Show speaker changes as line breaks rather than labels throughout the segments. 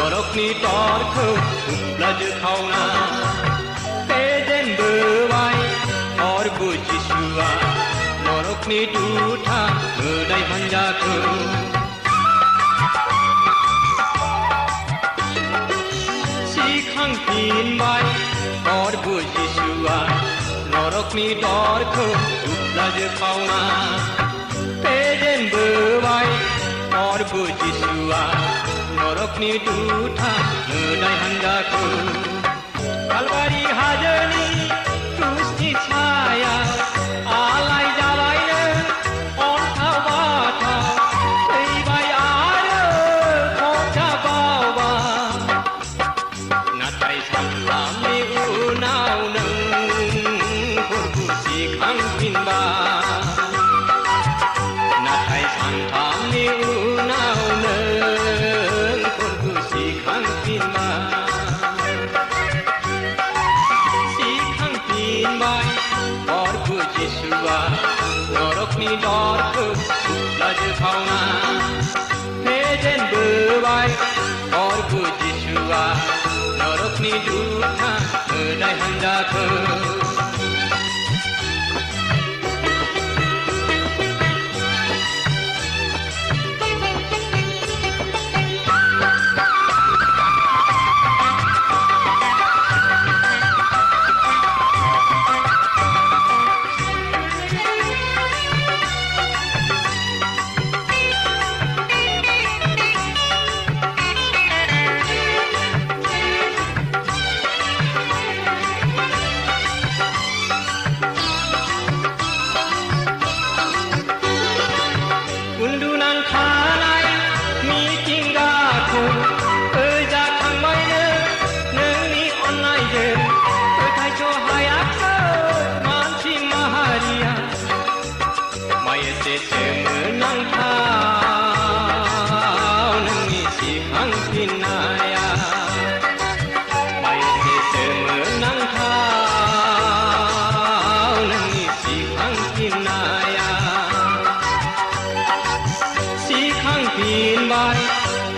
नरकनि दरखौ हुब्लाजोखावना फेजेनबोबाय प्रभु जिसुआ नरकनि दुता मोदाय हान्जाखौ सिखांफिनबाय प्रभु जिसुआ नरकनि दरखौ हुब्लाजोखावना फेजेनबोबाय प्रभु जिसुआ नरकनि दुता मोदाय हान्जाखौ कालबारि हाजोनि क्रुसनि साया आलाय जाबायनो अन्थाव बाथाव थैबाय आरो खंजा बावबाय नाथाय सानथामनि उनाव नों प्रभु सिखांफिनबाय नाथाय सानथामनि उनाव नों प्रभु सिखांफिनबाय प्रभु जिसुआ नरकनि दरखौ हुब्लाजोखावना फेजेनबोबाय प्रभु जिसुआ नरकनि दुता मोदाय हान्जाखौ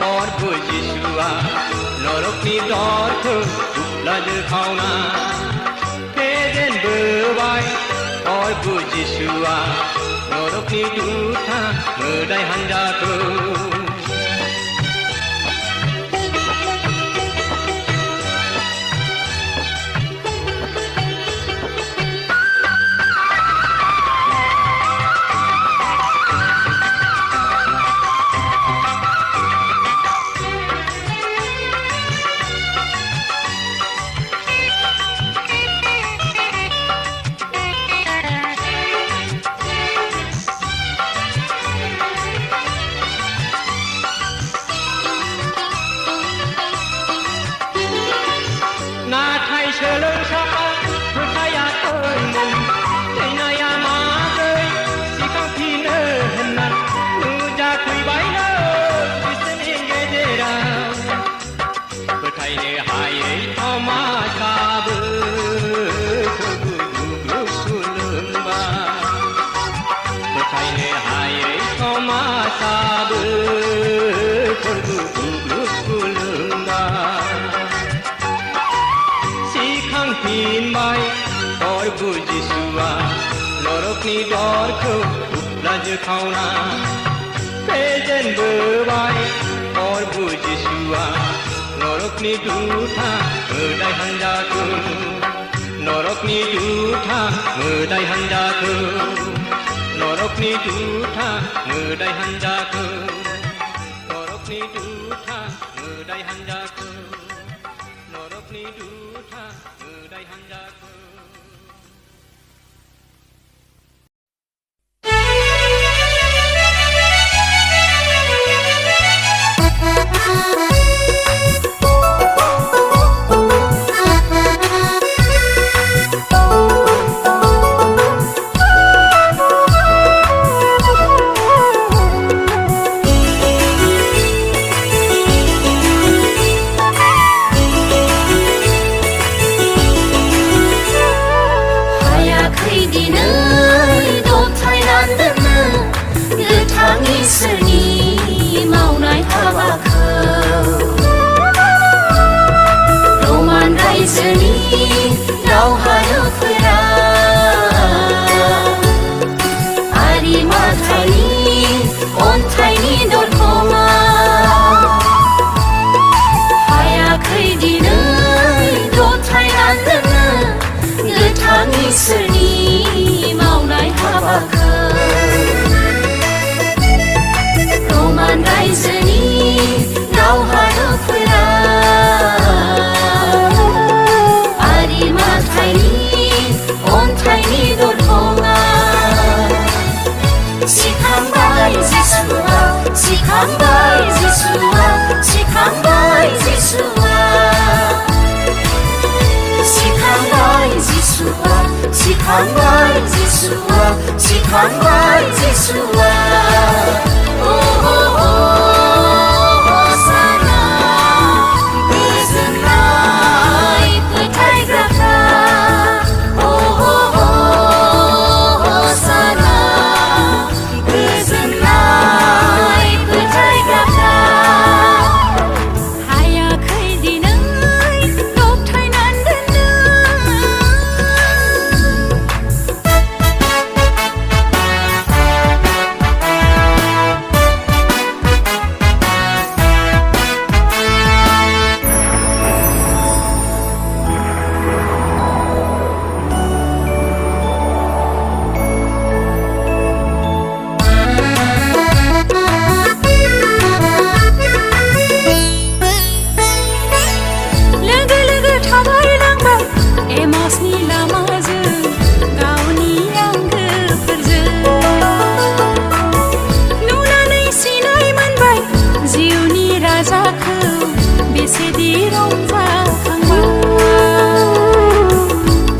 प्रभु जिसुआ नरकनि दरखौ हुब्लाजोखावना फेजेनबोबाय प्रभु जिसुआ नरकनि दुता मोदाय हान्जाखौ प्रभु जिसुआ नरकनि दरखौ हुब्लाजोखावना फेजेनबोबाय प्रभु जिसुआ नरकनि दुता मोदाय हान्जाखौ नरकनि दुता मोदाय हान्जाखौ नरकनि दुता मोदाय हान्जाखौ नरकनि दुता मोदाय हान्जाखौ नरकनि दुता मोदाय हान्जाखौ
दावहारुफोरा आरि माथानि अन्थाइनि दरखङा हायाखै दिनै दबथायनानै गोथां इसोरनि मावनाय हाबाखौ रमान रायजोनि दावहारुफोरा आरि माथाइनि अन्थाइनि दरखङा सिखांबाय जिसुआ सिखांबाय जिसुआ सिखांबाय जिसुआ सिखांबाय जिसुआ सिखांबाय जिसुआ सिखांबाय जिसुआ हसाना गोजोननाय फोथायग्राफ्रा हसाना गोजोननाय फोथायग्राफ्रा हायाखै दिनै दबथायनानै लोगो लोगो थाबायलांबाय एमासनि लामाजों गावनि आंगोफोरजों नुनानै सिनाय मोनबाय जिउनि राजाखौ बेसेदि रंजाखांबाय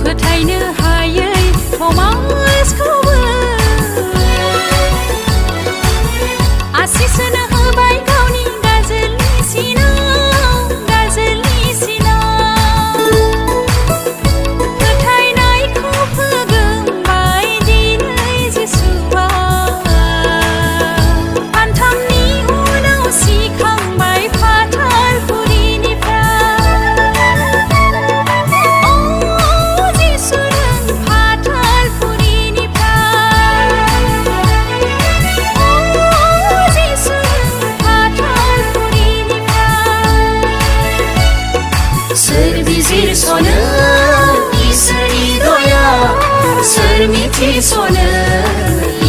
फोथायनो हायै थमासखौबो आसिस होनो होबाय गावनि गाजोलनि सिनाव फोथायनायखौ फोगोमबाय दिनै जिसुआ फानथामनि उनाव सिखांबाय फाथालफुरिनिफ्राय जिसुजों फाथालफुरिनिफ्राय जिसुजों फाथालफुरिनिफ्राय सोर बिजिरस'नो इसोरनि दया सोर मिथिस'नो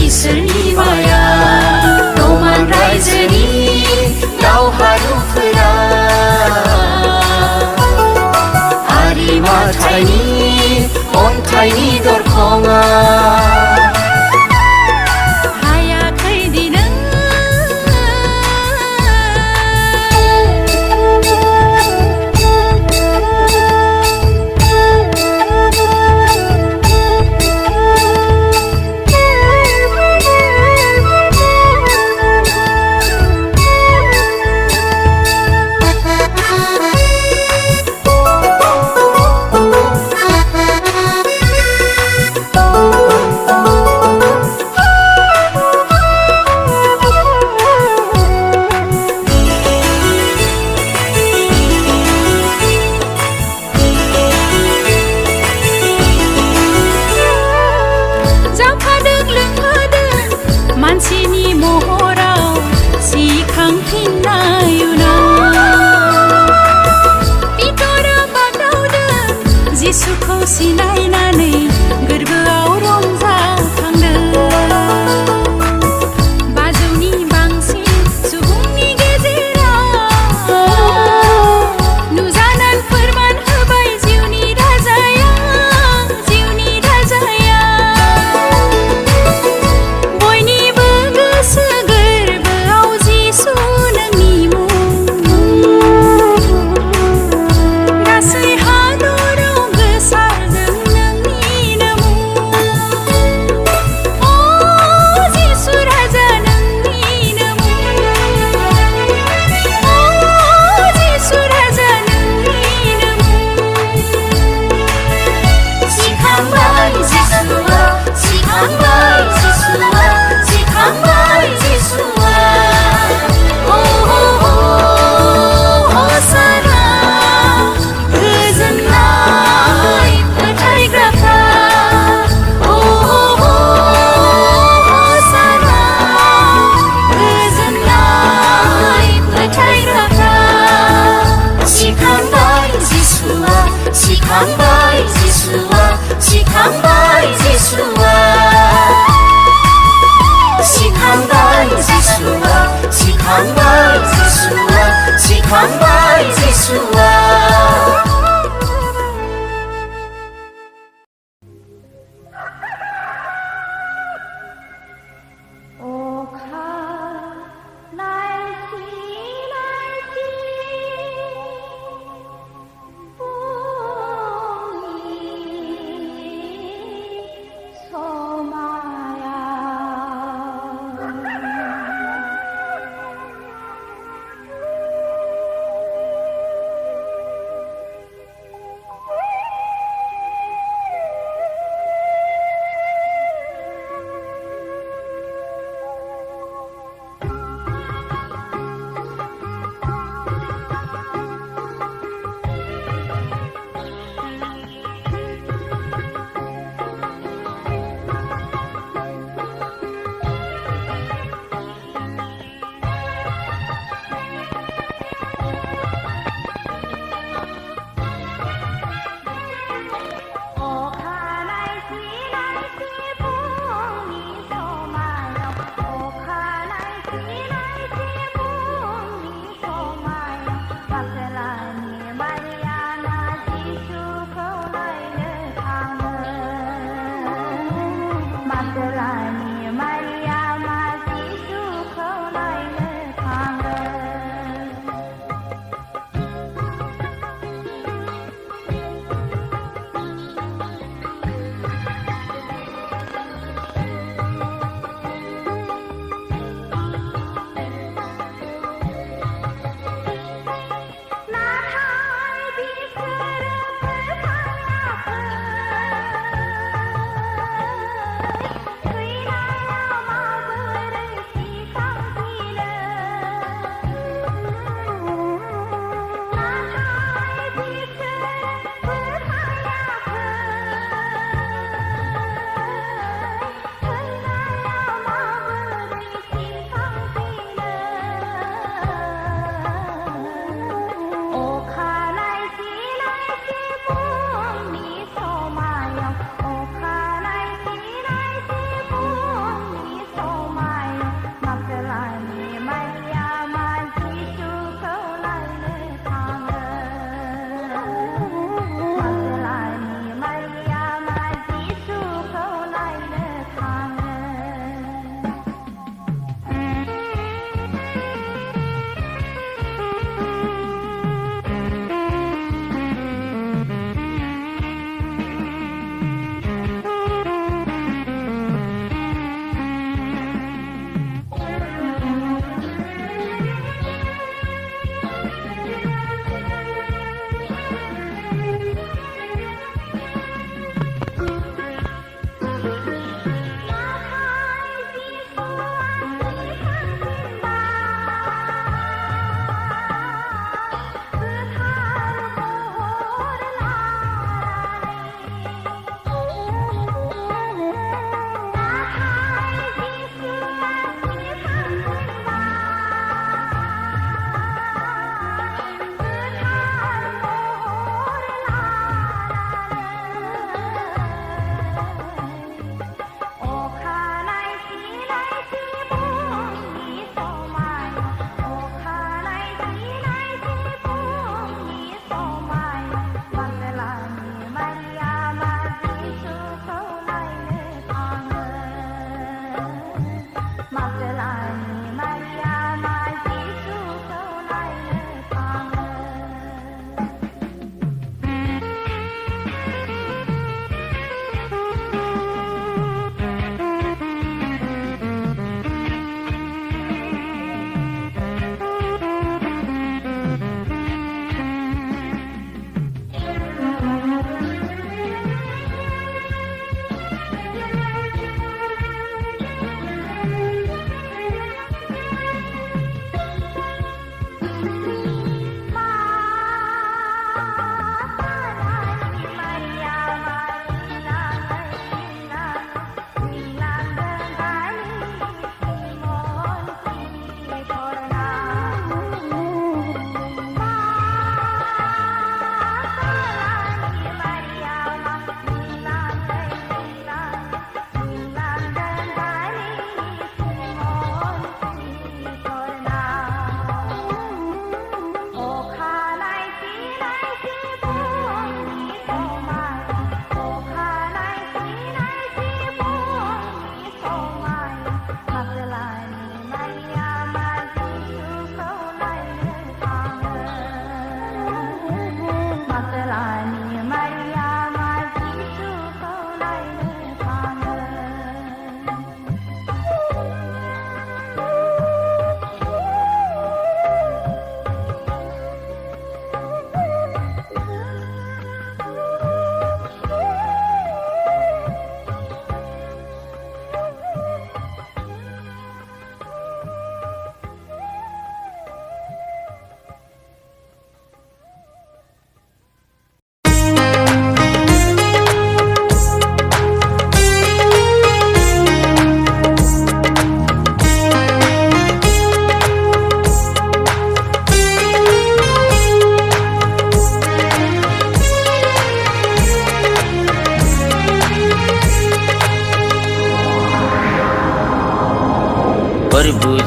इसोरनि माया रमान रायजोनि दावहारुफोरा आरि माथाइनि अन्थाइनि दरखङा हायाखै दिनै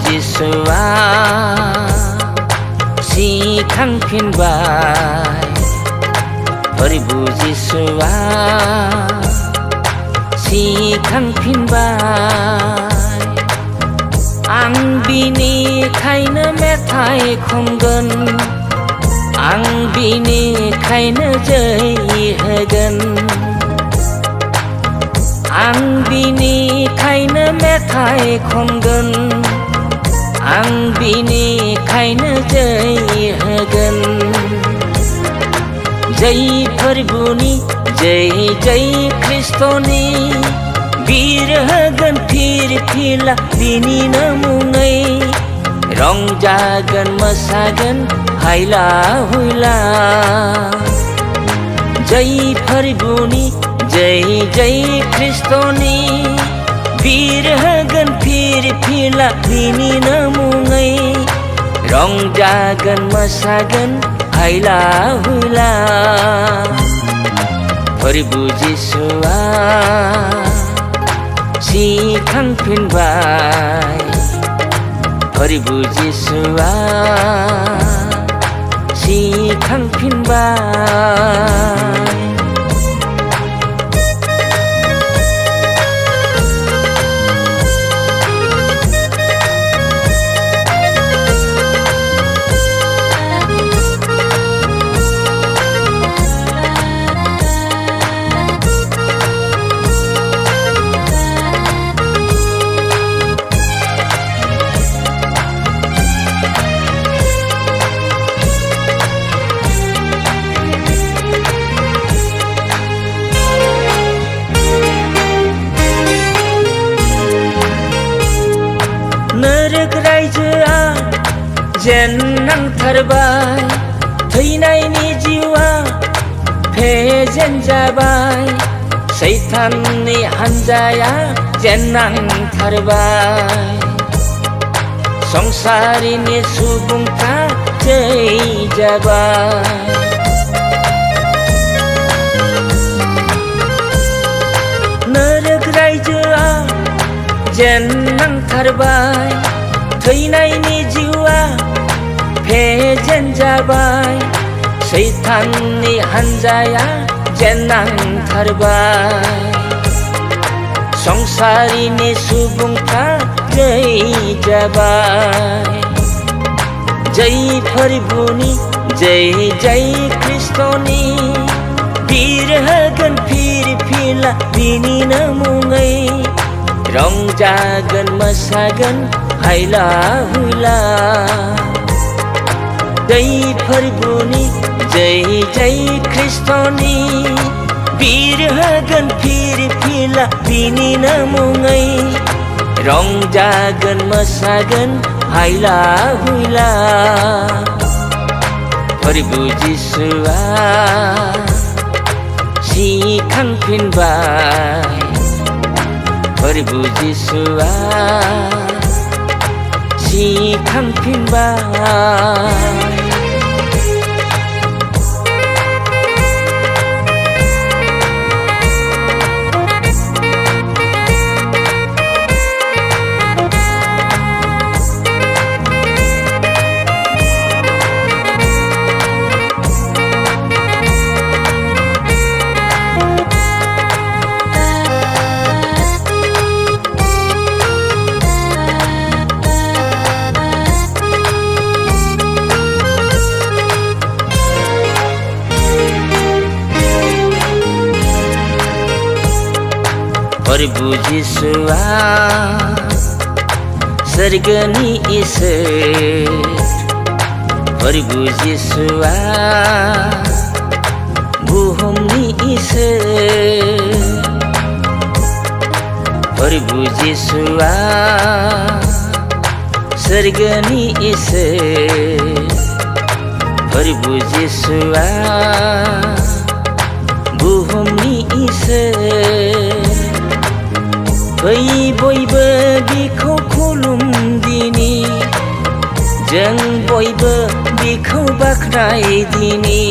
जिसुआ सिखांफिनबाय प्रभु जिसुआ सिखांफिनबाय आं बिनिखायनो मेथाइ खनगोन आं बिनिखायनो जै होगोन आं बिनिखायनो मेथाइ खनगोन आं बिनिखायनो जै होगोन जै फोरबुनि जै जै ख्रिस्ट'नि बिर होगोन फिरफिला बिनिनो मुङै रंजागोन मोसागोन हायला हुइला जै फोरबुनि जै जै ख्रिस्ट'नि बिर होगोन फिरफिला बिनिनो मुङै रंजागोन मोसागोन हायला हुइला प्रभु जिसुआ सिखांफिनबाय प्रभु जिसुआ सिखांफिनबाय नरक रायजोआ जेन नांथारबाय थैनायनि जिउआ फेजेन जाबाय सैताननि हान्जाया जेन नांथारबाय संसारिनि सुबुंफ्रा जै जाबाय नरक रायजोआ जेन नांथारबाय थैनायनि जिउआ फेजेन जाबाय सैताननि हान्जाया जेन नांथारबाय संसारिनि सुबुंफ्रा जै जाबाय जै फोरबुनि जै जै ख्रिस्ट'नि बिर होगोन फिरफिला बिनिनो मुङै रंजागोन मोसागोन हायला हुइला जै फोरबुनि जै जै ख्रिस्ट'नि बिर होगोन फिरफिला बिनिनो मुङै रंजागोन मोसागोन हायला हुइला प्रभु जिसुआ सिखांफिनबाय प्रभु जिसुआ सिखांफिनबाय प्रभु जिसुआ स्वर्गनि इसोर प्रभु जिसुआ बुहुमनि इसोर प्रभु जिसुआ स्वर्गनि इसोर प्रभु जिसुआ बुहुमनि इसोर फै बयबो बिखौ खुलुमदिनि जों बयबो बिखौ बाख्नायदिनि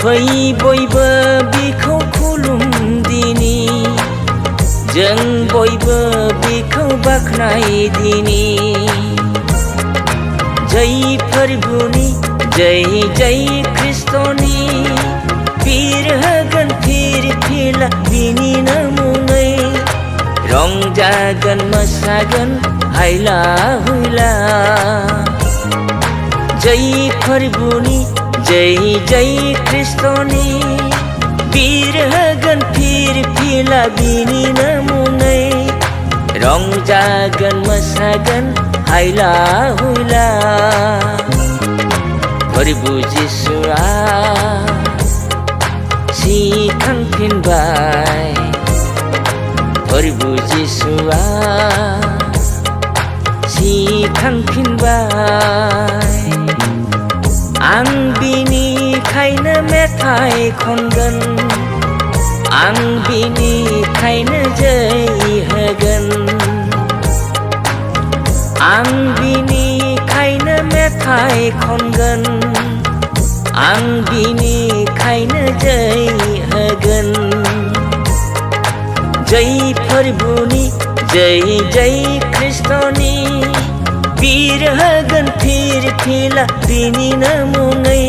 फै बयबो बिखौ खुलुमदिनि जों बयबो बिखौ बाख्नाइदिने जय प्रभुनि जय ख्रिस्टनि पीर होगोन फिर फिला बिनि नमुनै रंजागोन मोसागोन हायला हुइला जय प्रभुनि जय ख्रिस्टनि पीर होगोन फिर फिला बिनि नमुनै रंजागोन मोसागोन हायला हुइला प्रभु जिसुआ सिखांफिनबाय प्रभु जिसुआ सिखांफिनबाय आं बिनिखायनो मेथाइ खनगोन आं बिनिखायनो जय होगोन आं बिनिखायनो मेथाइ खनगोन आं बिनिखायनो जय होगोन जय प्रभुनि जय ख्रिस्टनि पीर होगोन फिर फिला बिनि नमुनै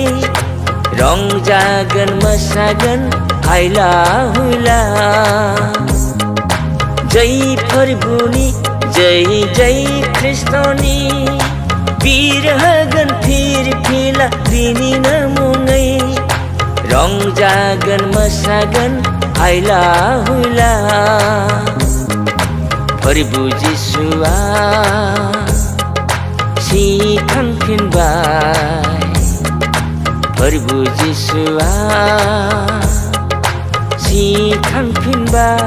रंजागोन मोसागोन हायला हुइला जय प्रभुनि जय ख्रिस्टनि पीर होगोन फिर फिला बिनि नमुनै रंजागोन मोसागोन हायला हुइला प्रभु जिसुआ सिखांफिनबाय प्रभु जिसुआ सिखांफिनबाय